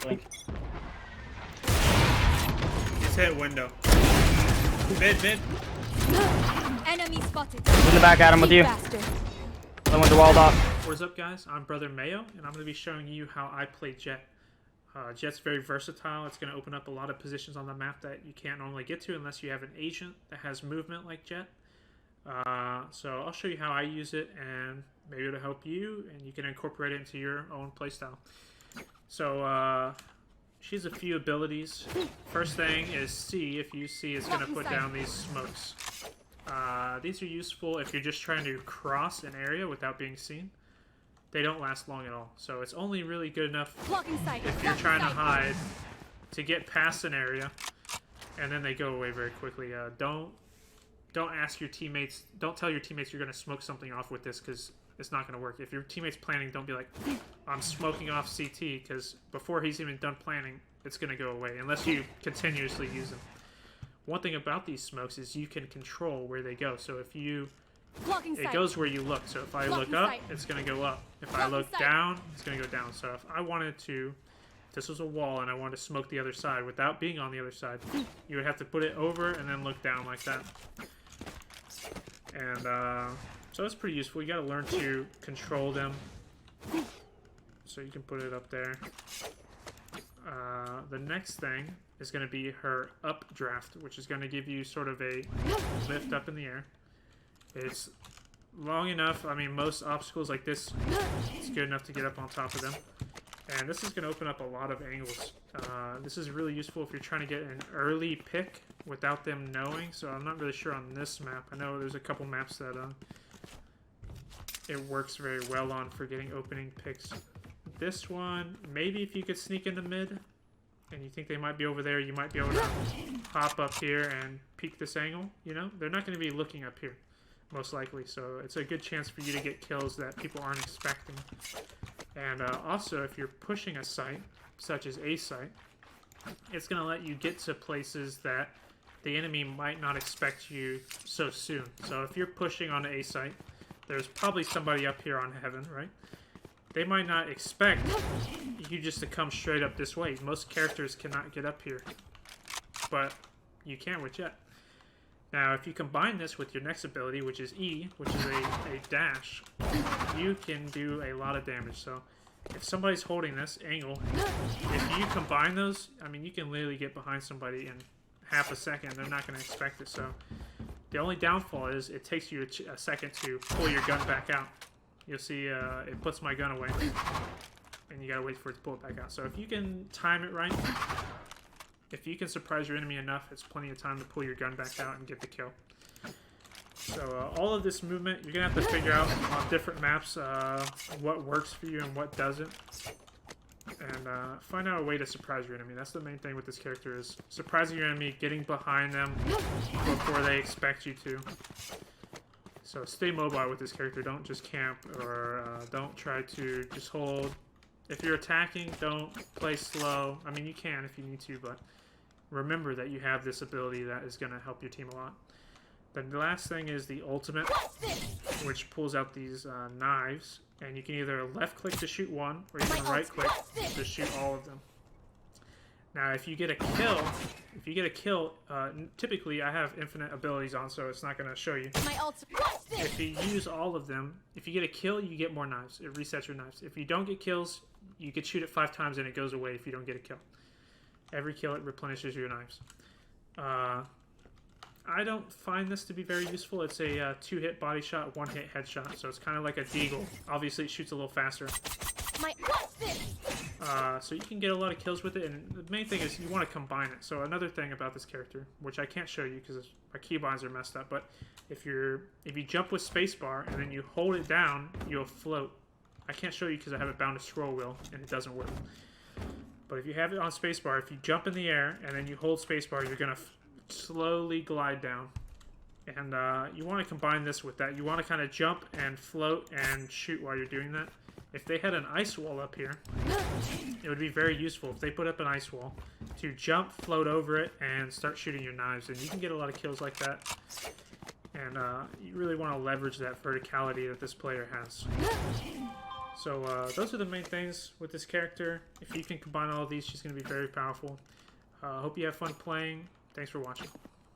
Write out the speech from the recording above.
Blink. He's hit window. Mid. Enemy spotted. In the back, Adam, with you. Bastard. I went to walled off. What's up, guys? I'm Brother Mayo, and I'm going to be showing you how I play Jett. Jett's very versatile. It's going to open up a lot of positions on the map that you can't normally get to unless you have an agent that has movement like Jett. So I'll show you how I use it, and maybe it'll help you, and you can incorporate it into your own playstyle. So she has a few abilities. First thing is C. If you see, it's going to put down these smokes. These are useful if you're just trying to cross an area without being seen. They don't last long at all, so it's only really good enough if you're trying to hide to get past an area, and then they go away very quickly. Don't ask your teammates. Don't tell your teammates you're going to smoke something off with this, because it's not going to work. If your teammate's planning, don't be like, I'm smoking off CT, because before he's even done planning, it's going to go away unless you continuously use them. One thing about these smokes is you can control where they go. So if you it goes where you look. So if I look up, it's going to go up. If I look down, it's going to go down. So if I wanted to, if this was a wall and I wanted to smoke the other side without being on the other side, you would have to put it over and then look down like that. And so it's pretty useful. You got to learn to control them. So you can put it up there. The next thing is going to be her updraft, which is going to give you sort of a lift up in the air. It's long enough. I mean, most obstacles like this, it's good enough to get up on top of them. And this is going to open up a lot of angles. This is really useful if you're trying to get an early pick without them knowing. So I'm not really sure on this map. I know there's a couple maps that it works very well on for getting opening picks. This one, maybe if you could sneak into mid and you think they might be over there, you might be able to hop up here and peek this angle. You know, they're not going to be looking up here, most likely. So it's a good chance for you to get kills that people aren't expecting. And also, if you're pushing a site, such as A site, it's going to let you get to places that the enemy might not expect you so soon. So if you're pushing on A site, there's probably somebody up here on heaven, right? They might not expect you just to come straight up this way. Most characters cannot get up here, but you can with Jett. Now, if you combine this with your next ability, which is E, which is a dash, you can do a lot of damage. So if somebody's holding this angle, if you combine those, I mean, you can literally get behind somebody in half a second. They're not going to expect it. So the only downfall is it takes you a second to pull your gun back out. You'll see it puts my gun away, and you gotta wait for it to pull it back out. So if you can time it right, if you can surprise your enemy enough, it's plenty of time to pull your gun back out and get the kill. So all of this movement, you're gonna have to figure out on different maps what works for you and what doesn't, and find out a way to surprise your enemy. That's the main thing with this character, is surprising your enemy, getting behind them before they expect you to. So stay mobile with this character. Don't just camp, or don't try to just hold. If you're attacking, don't play slow. I mean, you can if you need to, but remember that you have this ability that is going to help your team a lot. Then the last thing is the ultimate, which pulls out these knives, and you can either left click to shoot one, or you can right click to shoot all of them. Now, if you get a kill, typically I have infinite abilities on, so it's not going to show you. If you use all of them, if you get a kill, you get more knives. It resets your knives. If you don't get kills, you could shoot it 5 times and it goes away if you don't get a kill. Every kill, it replenishes your knives. I don't find this to be very useful. It's a 2-hit body shot, 1-hit headshot, so it's kind of like a deagle. Obviously, it shoots a little faster. So you can get a lot of kills with it, and the main thing is you want to combine it. So another thing about this character, which I can't show you because my keybinds are messed up, but if you jump with spacebar and then you hold it down, you'll float. I can't show you because I have it bound to scroll wheel and it doesn't work. But if you have it on spacebar, if you jump in the air and then you hold spacebar, you're gonna slowly glide down. And you want to combine this with that. You want to kind of jump and float and shoot while you're doing that. If they had an ice wall up here, it would be very useful if they put up an ice wall to jump, float over it, and start shooting your knives. And you can get a lot of kills like that. And you really want to leverage that verticality that this player has. So those are the main things with this character. If you can combine all of these, she's going to be very powerful. Hope you have fun playing. Thanks for watching.